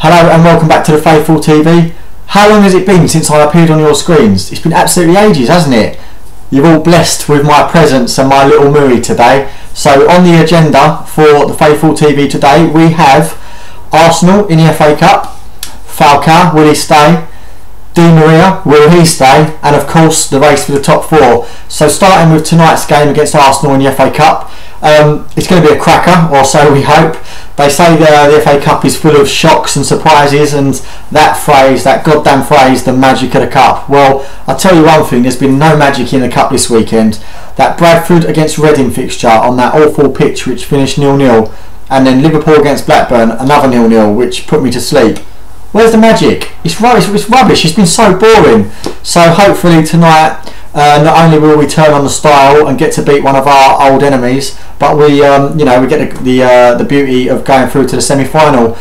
Hello and welcome back to the Faithful TV. How long has it been since I appeared on your screens? It's been absolutely ages, hasn't it? You're all blessed with my presence and my little Muri today. So on the agenda for the Faithful TV today, we have Arsenal in the FA Cup. Falcao, will he stay? Di Maria, will he stay? And of course the race for the top four. So starting with tonight's game against Arsenal in the FA Cup, it's going to be a cracker, or so we hope. They say the FA Cup is full of shocks and surprises, and that phrase, that goddamn phrase, the magic of the cup. Well, I'll tell you one thing, there's been no magic in the cup this weekend. That Bradford against Reading fixture on that awful pitch which finished 0-0, and then Liverpool against Blackburn, another 0-0 which put me to sleep. Where's the magic? It's rubbish. It's rubbish. It's been so boring. So hopefully tonight, not only will we turn on the style and get to beat one of our old enemies, but we get the beauty of going through to the semi-final.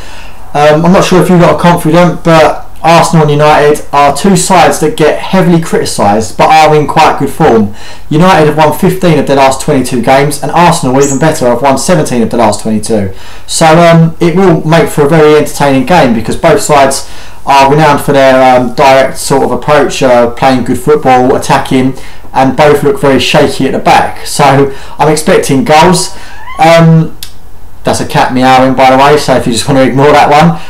I'm not sure if you lot are confident, but Arsenal and United are two sides that get heavily criticised but are in quite good form. United have won 15 of their last 22 games, and Arsenal, even better, have won 17 of the last 22. So it will make for a very entertaining game because both sides are renowned for their direct sort of approach, playing good football, attacking, and both look very shaky at the back. So I'm expecting goals. That's a cat meowing, by the way, so if you just want to ignore that one.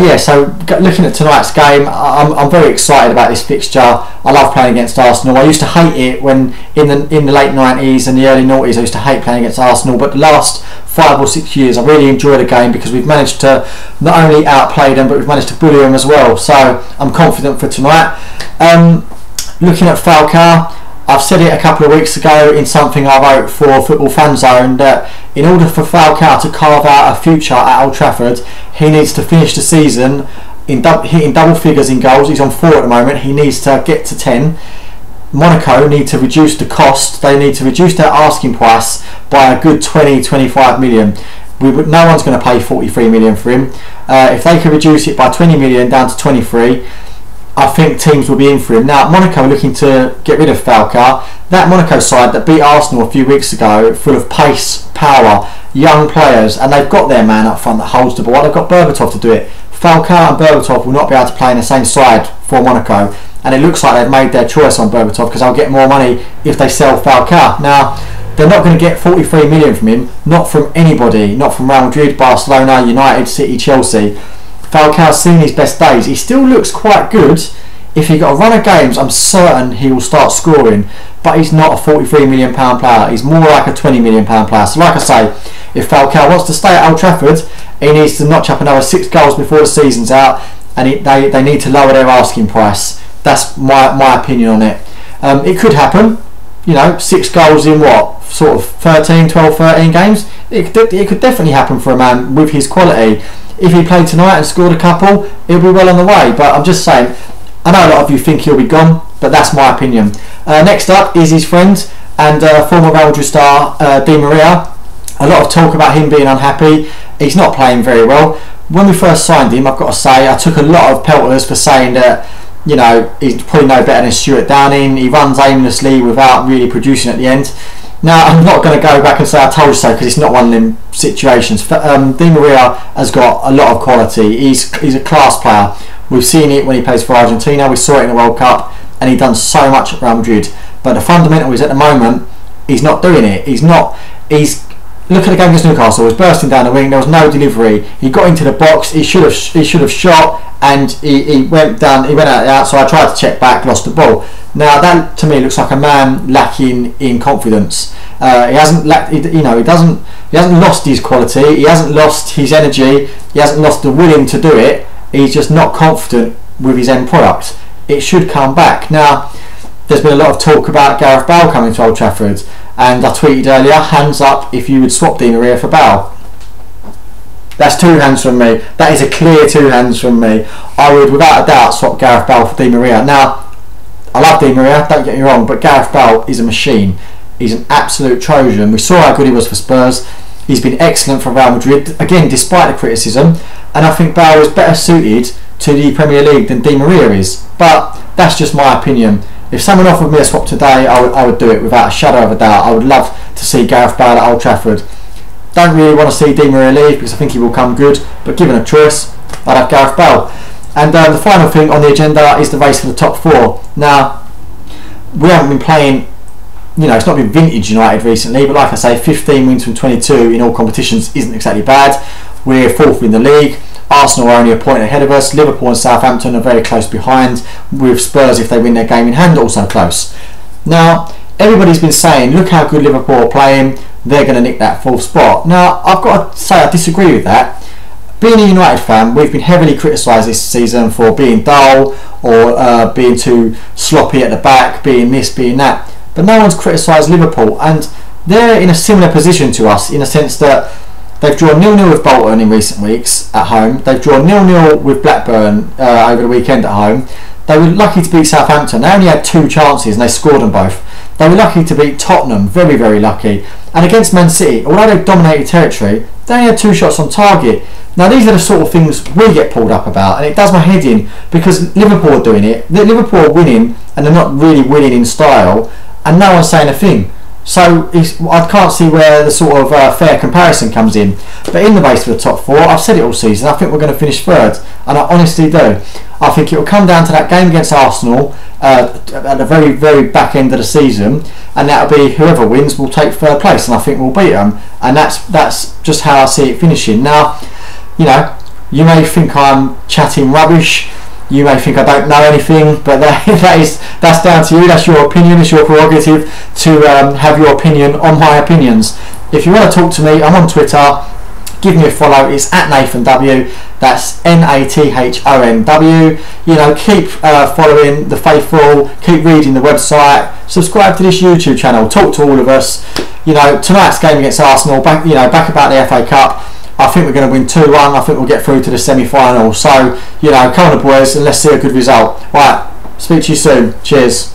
Yeah, so looking at tonight's game, I'm very excited about this fixture. I love playing against Arsenal. I used to hate it when in the late 90s and the early 90s I used to hate playing against Arsenal, but the last 5 or 6 years I really enjoy the game because we've managed to not only outplay them, but we've managed to bully them as well. So I'm confident for tonight. Looking at Falcao, I've said it a couple of weeks ago in something I wrote for Football Fan Zone that in order for Falcao to carve out a future at Old Trafford, he needs to finish the season hitting double figures in goals. He's on 4 at the moment. He needs to get to 10. Monaco need to reduce the cost. They need to reduce their asking price by a good 20-25 million. No one's going to pay 43 million for him. If they can reduce it by 20 million down to 23, I think teams will be in for him. Now, Monaco are looking to get rid of Falcao. That Monaco side that beat Arsenal a few weeks ago, full of pace, power, young players, and they've got their man up front that holds the ball. They've got Berbatov to do it. Falcao and Berbatov will not be able to play in the same side for Monaco, and it looks like they've made their choice on Berbatov because they'll get more money if they sell Falcao. Now, they're not going to get 43 million from him, not from anybody, not from Real Madrid, Barcelona, United, City, Chelsea. Falcao's seen his best days. He still looks quite good. If he got a run of games, I'm certain he will start scoring, but he's not a 43 million pound player. He's more like a 20 million pound player. So like I say, if Falcao wants to stay at Old Trafford, he needs to notch up another 6 goals before the season's out, and they need to lower their asking price. That's my opinion on it. It could happen, 6 goals in what, sort of 12, 13 games? It could definitely happen for a man with his quality. If he played tonight and scored a couple, he'll be well on the way. But I'm just saying, I know a lot of you think he'll be gone, but that's my opinion. Next up is his friend and former Real Madrid star, Di Maria. A lot of talk about him being unhappy. He's not playing very well. When we first signed him, I've got to say, I took a lot of pelters for saying that, he's probably no better than Stuart Downing. He runs aimlessly without really producing at the end. Now, I'm not going to go back and say I told you so because it's not one of them situations. Di Maria has got a lot of quality. He's a class player. We've seen it when he plays for Argentina. We saw it in the World Cup, and he's done so much at Real Madrid. But the fundamental is at the moment he's not doing it. Look at the game against Newcastle. He was bursting down the wing. There was no delivery. He got into the box. He should have shot, and he went down. He went out the outside. Tried to check back, lost the ball. Now that to me looks like a man lacking in confidence. He hasn't lost his quality. He hasn't lost his energy. He hasn't lost the willing to do it. He's just not confident with his end product. It should come back. Now, there's been a lot of talk about Gareth Bale coming to Old Trafford, and I tweeted earlier, hands up if you would swap Di Maria for Bale. That's 2 hands from me. That is a clear 2 hands from me. I would without a doubt swap Gareth Bale for Di Maria. Now, I love Di Maria, don't get me wrong, but Gareth Bale is a machine. He's an absolute Trojan. We saw how good he was for Spurs. He's been excellent for Real Madrid, again, despite the criticism, and I think Bale is better suited to the Premier League than Di Maria is. But that's just my opinion. If someone offered me a swap today, I would do it without a shadow of a doubt. I would love to see Gareth Bale at Old Trafford. Don't really want to see Di Maria leave because I think he will come good, but given a choice, I'd have Gareth Bale. And the final thing on the agenda is the race for the top 4. Now, we haven't been playing, you know, it's not been vintage United recently, but like I say, 15 wins from 22 in all competitions isn't exactly bad. We're 4th in the league. Arsenal are only a point ahead of us. Liverpool and Southampton are very close behind, with Spurs, if they win their game in hand, also close. Now, everybody's been saying, look how good Liverpool are playing, they're going to nick that 4th spot. Now, I've got to say I disagree with that. Being a United fan, we've been heavily criticised this season for being dull or being too sloppy at the back, being this, being that. But no one's criticised Liverpool, and they're in a similar position to us in a sense that they've drawn 0-0 with Bolton in recent weeks at home. They've drawn 0-0 with Blackburn over the weekend at home. They were lucky to beat Southampton. They only had 2 chances and they scored them both. They were lucky to beat Tottenham, very, very lucky. And against Man City, although they've dominated territory, they only had 2 shots on target. Now these are the sort of things we get pulled up about, and it does my head in, because Liverpool are doing it. Liverpool are winning, and they're not really winning in style, and no one's saying a thing. So I can't see where the sort of fair comparison comes in. But in the race for the top 4, I've said it all season, I think we're going to finish 3rd, and I honestly do. I think it will come down to that game against Arsenal at the very, very back end of the season, and that'll be whoever wins will take 3rd place, and I think we'll beat them. And that's just how I see it finishing. Now, you know, you may think I'm chatting rubbish. You may think I don't know anything, but that's down to you. That's your opinion. It's your prerogative to have your opinion on my opinions. If you want to talk to me, I'm on Twitter. Give me a follow. It's at Nathon W. That's NATHONW. You know, keep following the faithful. Keep reading the website. Subscribe to this YouTube channel. Talk to all of us. You know, tonight's game against Arsenal. Back about the FA Cup. I think we're going to win 2-1. I think we'll get through to the semi-final. So, you know, come on, boys, and let's see a good result. Right, speak to you soon. Cheers.